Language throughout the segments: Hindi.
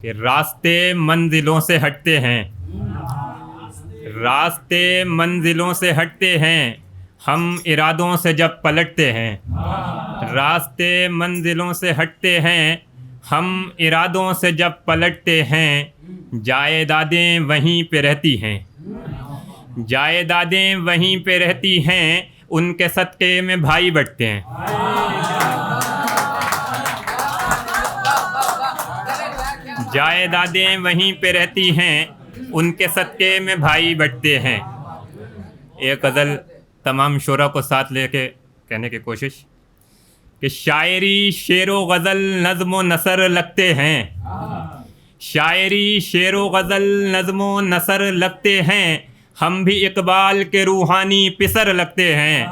कि रास्ते मंजिलों से हटते हैं, रास्ते मंजिलों से हटते हैं, हम इरादों से जब पलटते हैं। रास्ते मंजिलों से हटते हैं, हम इरादों से जब पलटते हैं। जायदादें वहीं पे रहती हैं, जायदादें वहीं पे रहती हैं, उनके सदक़े में भाई बटते हैं। जायदादें वहीं पे रहती हैं, उनके सदक़े में भाई बटते हैं। एक गज़ल तमाम शोरा को साथ लेके कहने की कोशिश कि शायरी शेर व गज़ल नज़्म व नसर लगते हैं, शायरी शेर व गज़ल नज़्म व नसर लगते हैं, हम भी इकबाल के रूहानी पिसर लगते हैं।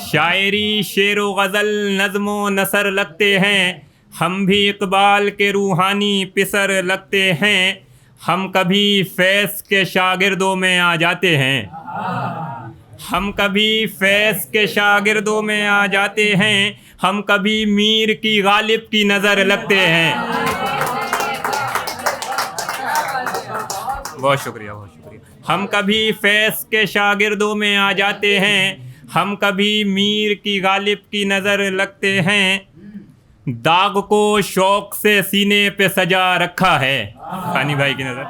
शायरी शेर व गज़ल नज़्म व नसर लगते हैं, हम भी इकबाल के रूहानी पिसर लगते हैं। हम कभी फैज़ के शागिर्दों में आ जाते हैं, हम कभी फैज़ के शागिर्दों में आ जाते हैं, हम कभी मीर की गालिब की नज़र लगते हैं। बहुत शुक्रिया, बहुत शुक्रिया। हम कभी फैज़ के शागिर्दों में आ जाते हैं, हम कभी मीर की गालिब की नज़र लगते हैं। दाग को शौक से सीने पे सजा रखा है, खानी भाई की नज़र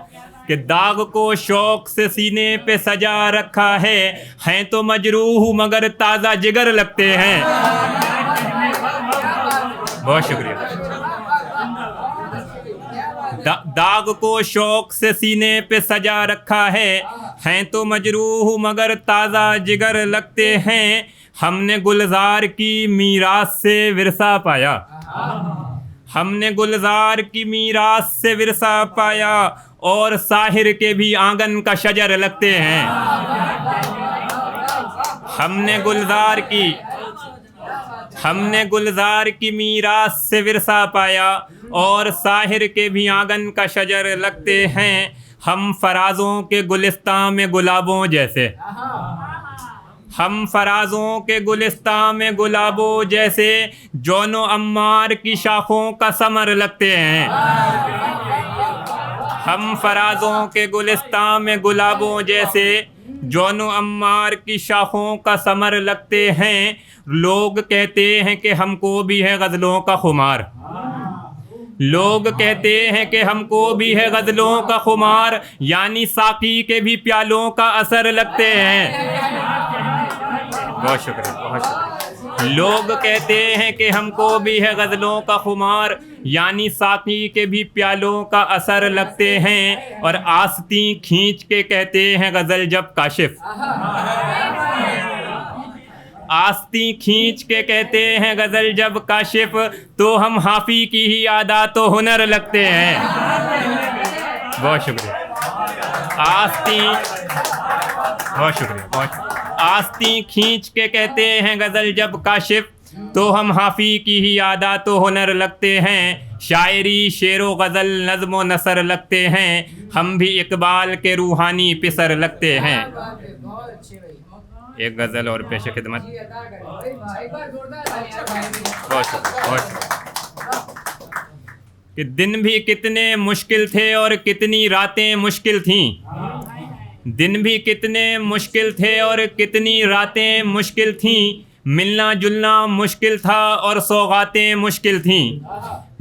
कि दाग को शौक से सीने पे सजा रखा है, हैं तो मजरूह मगर ताज़ा जिगर लगते हैं। बहुत शुक्रिया। दाग को शौक से सीने पे सजा रखा है, हैं तो मजरूह मगर ताज़ा जिगर लगते हैं। हमने गुलजार की मीरास से विरसा पाया, हमने गुलजार की मीरास से विरसा पाया, और साहिर के भी आंगन का शजर लगते हैं। हमने गुलजार की मीरास से विरसा पाया, और साहिर के भी आंगन का शजर लगते हैं। हम फराजों के गुलिस्तान में गुलाबों जैसे, हम फराजों के गुलिस्तान में गुलाबों जैसे, जौनो अम्मार की शाखों का समर लगते हैं। हम फराजों के गुलिस्तान में गुलाबों जैसे, जौनो अम्मार की शाखों का समर लगते हैं। लोग कहते हैं कि हमको भी है गज़लों का खुमार, लोग कहते हैं कि हमको भी है गज़लों का खुमार, यानी साकी के भी प्यालों का असर लगते हैं। बहुत शुक्रिया, बहुत शुक्रिया। लोग कहते हैं कि हमको भी है गज़लों का खुमार, यानी साकी के भी प्यालों का असर लगते हैं। और आस्ती खींच के कहते हैं गज़ल जब काशिफ, आस्ती खींच के कहते हैं गज़ल जब काशिफ, तो हम हाफी की ही आदा तो हुनर लगते हैं। बहुत शुक्रिया। आस्ती, बहुत शुक्रिया, बहुत आस्ती खींच के कहते हैं गज़ल जब काशिफ, तो हम हाफी की ही आदा तो हुनर लगते हैं। शायरी शेर व गज़ल नज़्म व नसर लगते हैं, हम भी इकबाल के रूहानी पिसर लगते हैं। एक गज़ल और पेश खिदमत। कि दिन भी कितने मुश्किल थे और कितनी रातें मुश्किल थीं, दिन भी कितने मुश्किल थे और कितनी रातें मुश्किल थीं। मिलना जुलना मुश्किल था और सौगातें मुश्किल थीं,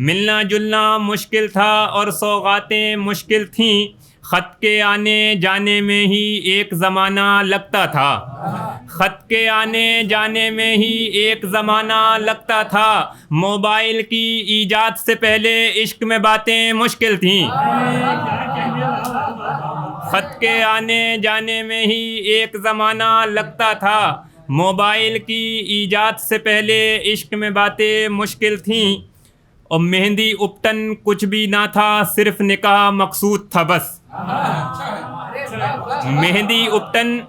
मिलना जुलना मुश्किल था और सौगातें मुश्किल थीं। ख़त के आने जाने में ही एक ज़माना लगता था, ख़त के आने जाने में ही एक ज़माना लगता था। मोबाइल की ईजाद से पहले इश्क में बातें मुश्किल थीं, ख़त के आने जाने में ही एक ज़माना लगता था। मोबाइल की ईजाद से पहले इश्क में बातें मुश्किल थीं। और मेहंदी उपटन कुछ भी ना था, सिर्फ निकाह मकसूद था बस। मेहंदी उपटन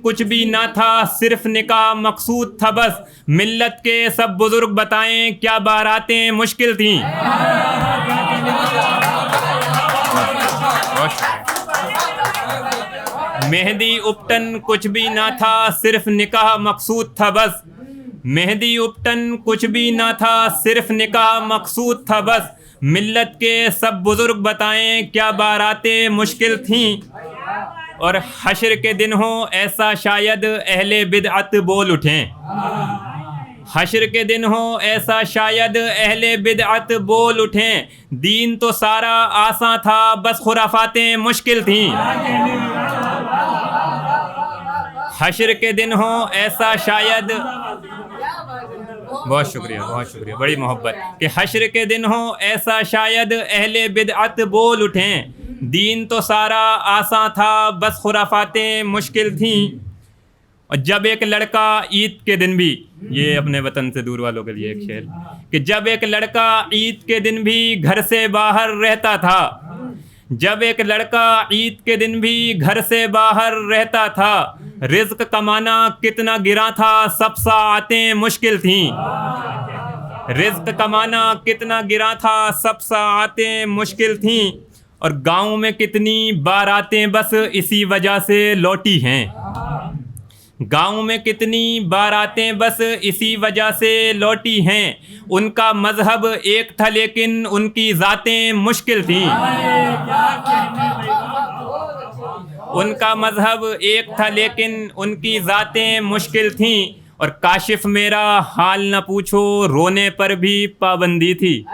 कुछ भी ना था, सिर्फ निकाह मकसूद था बस। मिल्लत के सब बुजुर्ग बताएं क्या बारातें मुश्किल थीं। मेहंदी उपटन कुछ भी ना था, सिर्फ निकाह मकसूद था बस। मेहंदी उपटन कुछ भी ना था, सिर्फ निकाह मकसूद था बस। मिल्लत के सब बुजुर्ग बताएं क्या बारातें मुश्किल थीं, और हश्र के दिन हो ऐसा शायद अहले बिदअत बोल उठें। हश्र के दिन हो ऐसा शायद अहले बिदअत बोल उठें, दीन तो सारा आसान था बस खुराफातें मुश्किल थीं। हश्र के दिन हो ऐसा शायद, बहुत शुक्रिया, बड़ी मोहब्बत, कि हश्र के दिन हो ऐसा शायद अहले बिदअत बोल उठें, दीन तो सारा आसान था बस खुराफातें मुश्किल थीं। और जब एक लड़का ईद के दिन भी, ये अपने वतन से दूर वालों के लिए एक शेर, कि जब एक लड़का ईद के दिन भी घर से बाहर रहता था, जब एक लड़का ईद के दिन भी घर से बाहर रहता था, रिज़्क कमाना कितना गिरा था सब साआतें मुश्किल थीं। रिज़्क कमाना कितना गिरा था सब साआतें मुश्किल थीं। और गाँव में कितनी बारातें बस इसी वजह से लौटी हैं। गाँव में कितनी बारातें बस इसी वजह से लौटी हैं। उनका मजहब एक था लेकिन उनकी ज़ातें मुश्किल थीं। उनका मजहब एक था लेकिन उनकी ज़ातें मुश्किल थीं। और काशिफ मेरा हाल न पूछो रोने पर भी पाबंदी थी।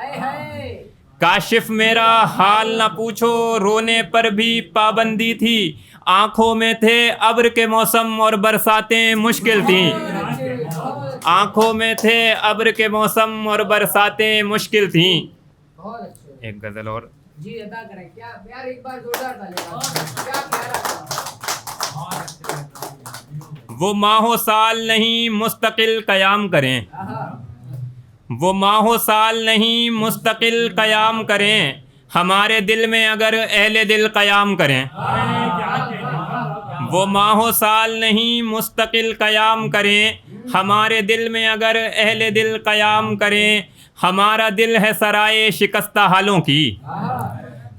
काशिफ मेरा हाल न पूछो रोने पर भी पाबंदी थी। आँखों में थे अब्र के मौसम और बरसातें मुश्किल थीं। आँखों में थे अब्र के मौसम और बरसातें मुश्किल थीं। एक गज़ल और जी अदा करें क्या यार, एक बार जोरदार तालियां, क्या प्यारा। वो माहो साल नहीं मुस्तकिल क़याम करें, वो माहो साल नहीं मुस्तकिल क़याम करें, हमारे दिल में अगर अहले दिल क़याम करें। वो माहो साल नहीं मुस्तकिल क़याम करें, हमारे दिल में अगर अहले दिल क़याम करें। हमारा दिल है सराय शिकस्ता हालों की,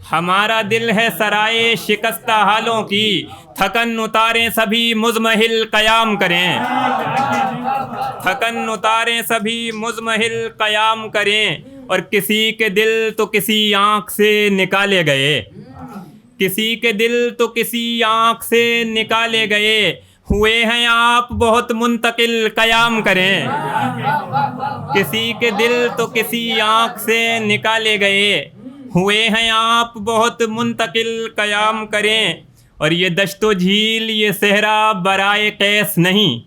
हमारा दिल है सराय शिकस्ता हालों की, थकन उतारें सभी मुज़महिल क़याम करें। थकन उतारें सभी मुज़महिल क़याम करें। और किसी के दिल तो किसी आँख से निकाले गए, किसी के दिल तो किसी आँख से निकाले गए, हुए हैं आप बहुत मुंतकिल क़याम करें। किसी के दिल तो किसी आँख से निकाले गए, हुए हैं आप बहुत मुंतकिल क़याम करें। और ये दश्तो झील ये सहरा बराए कैस नहीं,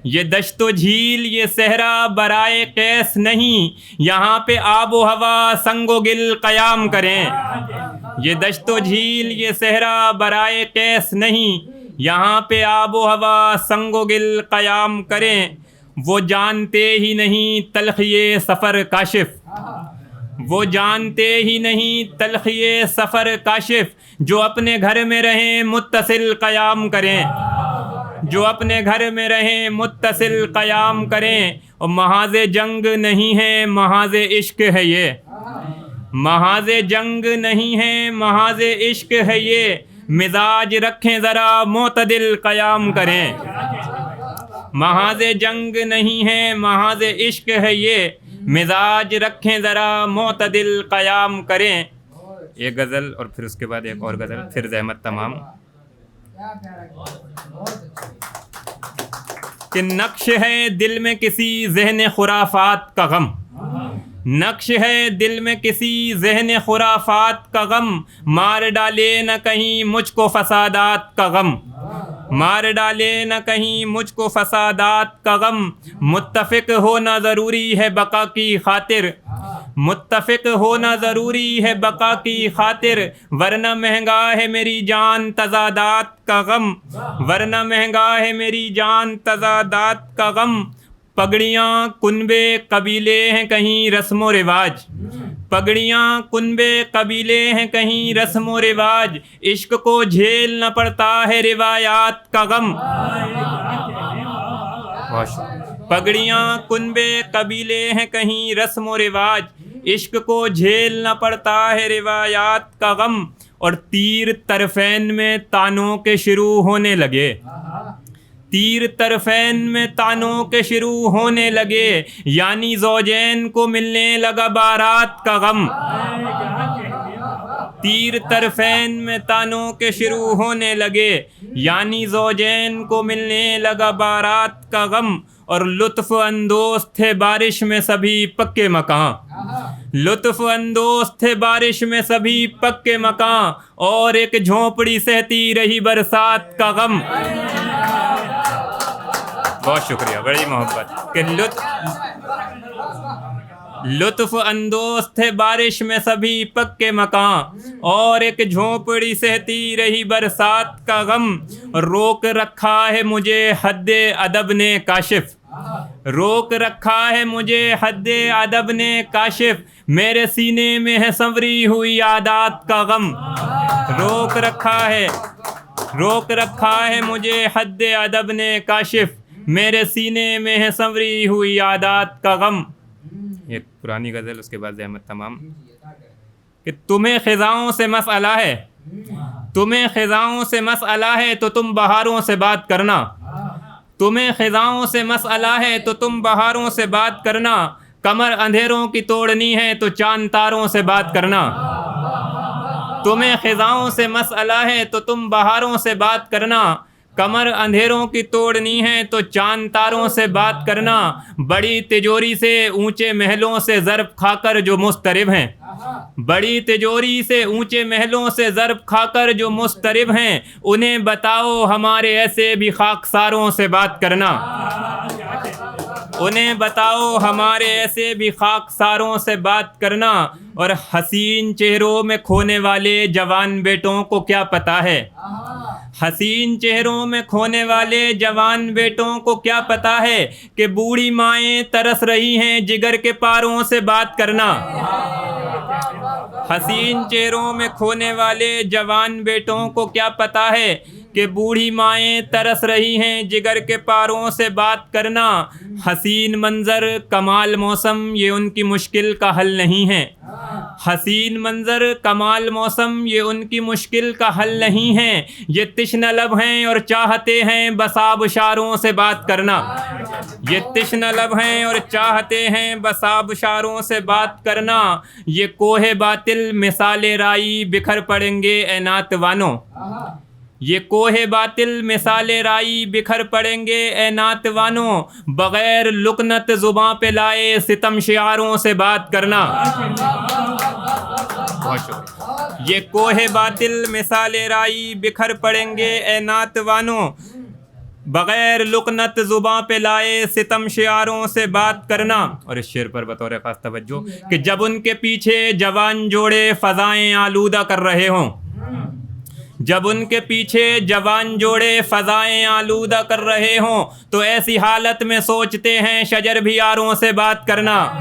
ये दश्तो झील ये सहरा बराए कैस नहीं, यहाँ पे आबो हवा संगो गिल क़याम करें। ये दश्तो झील ये सहरा बराए कैस नहीं, यहाँ पे आबो हवा संगो गिल क़याम करें। वो जानते ही नहीं तलख़िए सफ़र काशिफ, वो जानते ही नहीं तलख़िए सफ़र काशिफ, जो अपने घर में रहें मुत्तसिल क़याम करें, जो अपने घर में रहें मुत्तसिल क़याम करें। और महाज़े जंग नहीं है महाज़े इश्क है ये, महाज़े जंग नहीं है महाज़े इश्क है ये, मिजाज रखें ज़रा मोतदिल क़याम करें। महाज़े जंग नहीं है महाज़े इश्क है ये, मिजाज रखें ज़रा मोतदिल क़याम करें। एक गज़ल और फिर उसके बाद एक और गज़ल, फिर ज़हमत तमाम। कि नक्श है दिल में किसी ज़हन खुराफात का गम, नक्श है दिल में किसी ज़हन खुराफात का गम, मार डाले न कहीं मुझको फसादात का गम, मार डाले न कहीं मुझको फसादात का गम। मुत्तफ़िक़ होना ज़रूरी है बका की खातिर, मुत्तफ़िक़ होना ज़रूरी है बका की खातिर, वरना महंगा है मेरी जान तज़ादात का गम, वरना महंगा है मेरी जान तज़ादात का गम। पगड़ियाँ कुनबे कबीले हैं कहीं रस्म व रिवाज, पगड़ियाँ कुनबे कबीले हैं कहीं रस्म व रिवाज, इश्क को झेलना पड़ता है रिवायात का गम। पगड़ियाँ कुनबे कबीले हैं कहीं रस्म व रिवाज, इश्क को झेलना पड़ता है रिवायात का गम। और तीर तरफ़ैन में तानों के शुरू होने लगे, तीर तरफैन में तानों के शुरू होने लगे, यानी ज़ौजैन को मिलने लगा बारात का गम। तीर तरफैन में तानों के शुरू होने लगे, यानी ज़ौजैन को मिलने लगा बारात का गम। और लुत्फ़ अंदोज़ थे बारिश में सभी पक्के मकान, लुत्फ़ अंदोज़ थे बारिश में सभी पक्के मकान, और एक झोंपड़ी सहती रही बरसात का गम। बहुत शुक्रिया, बड़ी मोहब्बत कि लुत्फ़ अंदोज़ थे बारिश में सभी पक्के मकान, और एक झोंपड़ी सहती रही बरसात का गम। रोक रखा है मुझे हद्दे अदब ने काशिफ, रोक रखा है मुझे हद्दे अदब ने काशिफ, मेरे सीने में है संवरी हुई आदात का गम। रोक रखा है मुझे हद्दे अदब ने काशिफ, मेरे सीने में है संवरी हुई आदात का गम। ये पुरानी गज़ल, उसके बाद ज़हमत तमाम कि तुम्हें ख़िज़ाओं से मसअला है, तुम्हें ख़िज़ाओं से मसअला है तो तुम बहारों से बात करना, तुम्हें ख़िज़ाओं से मसअला है तो तुम बहारों से बात करना, कमर अंधेरों की तोड़नी है तो चांद तारों से बात करना। तुम्हें ख़िज़ाओं से मसअला है तो तुम बहारों से बात करना, कमर अंधेरों की तोड़नी है तो चांद तारों से बात करना। बड़ी तिजोरी से ऊंचे महलों से ज़र्ब खाकर जो मुस्तरिब हैं, बड़ी तिजोरी से ऊंचे महलों से ज़र्ब खाकर जो मुस्तरिब हैं, उन्हें बताओ हमारे ऐसे भी खाकसारों से बात करना, उन्हें बताओ हमारे ऐसे भी खाकसारों से बात करना। और हसीन चेहरों में खोने वाले जवान बेटों को क्या पता है, हसीन चेहरों में खोने वाले जवान बेटों को क्या पता है कि बूढ़ी माएँ तरस रही हैं जिगर के पारों से बात करना। हसीन चेहरों में खोने वाले जवान बेटों को क्या पता है कि बूढ़ी माएँ तरस रही हैं जिगर के पारों से बात करना। हसीन मंज़र कमाल मौसम ये उनकी मुश्किल का हल नहीं है, हसीन मंज़र कमाल मौसम ये उनकी मुश्किल का हल नहीं है। ये तिश्न लब हैं और चाहते हैं बस आबशारों से बात करना, ये तिश्न लब हैं और चाहते हैं बस आबशारों से बात करना। ये कोहे बातिल मिसाले राई बिखर पड़ेंगे ए नातवानों, ये कोहे बातिल मिसाले राई बिखर पड़ेंगे ए नातवानों। बग़ैर लुकनत ज़ुबां पे लाए सितम शियारों से बात करना। बहुत शुक्रिया। ये कोहे बातिल मिसाले राई बिखर पड़ेंगे ए नातवानों, बग़ैर लुकनत ज़ुबां पे लाए सितम शियारों से बात करना। और इस शेर पर बतौर ख़ास तवज्जो कि जब उनके पीछे जवान जोड़े फ़ज़ाएँ आलूदा कर रहे हों, जब उनके पीछे जवान जोड़े फ़ज़ाएँ आलूदा कर रहे हों, तो ऐसी हालत में सोचते हैं शजर भी यारों से बात करना।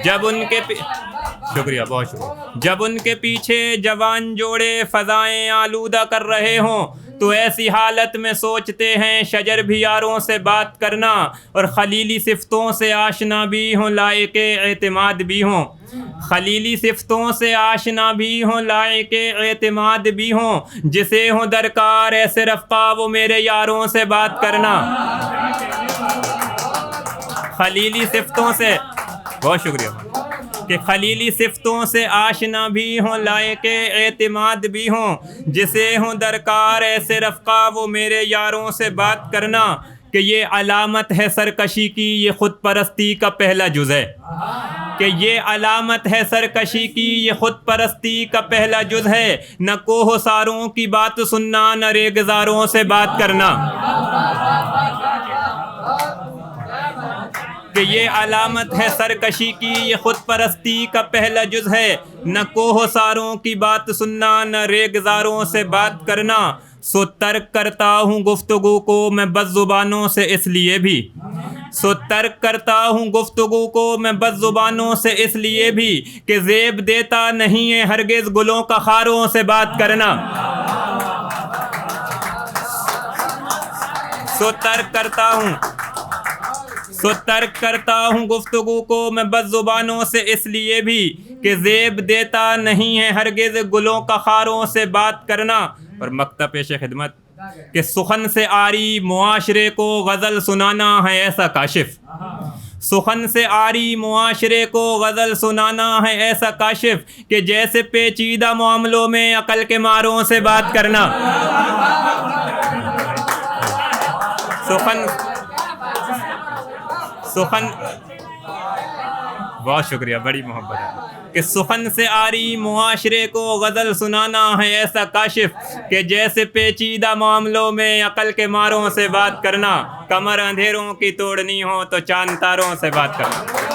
जब उनके शुक्रिया, बहुत शुक्रिया। जब उनके पीछे जवान जोड़े फ़ज़ाएँ आलूदा कर रहे हों, तो ऐसी हालत में सोचते हैं शजर भी यारों से बात करना। और खलीली सिफ़तों से आशना भी हों लायके एतमाद भी हों, खलीली सिफ़तों से आशना भी हों लायके एतमाद भी हों, जिसे हो दरकार ऐसे रफ़्क़ा वो मेरे यारों से बात करना। खलीली सिफ़तों से, बहुत शुक्रिया, कि खलीली सिफ़तों से आशना भी हों लायके एतमाद भी हों, जिसे हों दरकार ऐसे रफ़्क़ा वो मेरे यारों से बात करना। कि ये अलामत है सरकशी की ये ख़ुद परस्ती का पहला जुज़ है, कि ये अलामत है सरकशी की ये ख़ुद परस्ती का पहला जुज़ है। न कोह सारों की बात सुनना न रेगज़ारों से बात करना, कि ये अलामत है सरकशी की ये ख़ुद परस्ती का पहला जुज़ है। न कोह सारों की बात सुनना न रेगज़ारों से बात करना। सो तर्क करता हूँ गुफ्तगू को मैं बज़्ज़ुबानों से इसलिए भी, सो तर्क करता हूँ गुफ्तगू को मैं बज़्ज़ुबानों से इसलिए भी, कि ज़ेब देता नहीं है हरगिज़ गुलों का खारों से बात करना। सो तर्क करता हूँ गुफ्तगू को मैं बज़्ज़ुबानों से इसलिए भी, कि ज़ेब देता नहीं है हरगिज़ गुलों का खारों से बात करना। और मक्ता पेश खिदमत कि सुखन से आरी मुआशरे को गज़ल सुनाना है ऐसा काशिफ, सुखन से आरी मुआशरे को गज़ल सुनाना है ऐसा काशिफ कि जैसे पेचीदा मामलों में अकल के मारों से बात करना। सुखन बहुत शुक्रिया, बड़ी मोहब्बत है कि सुखन से आरी मुआशरे को गज़ल सुनाना है ऐसा काशिफ कि जैसे पेचीदा मामलों में अकल के मारों से बात करना। कमर अंधेरों की तोड़नी हो तो चांद तारों से बात करना।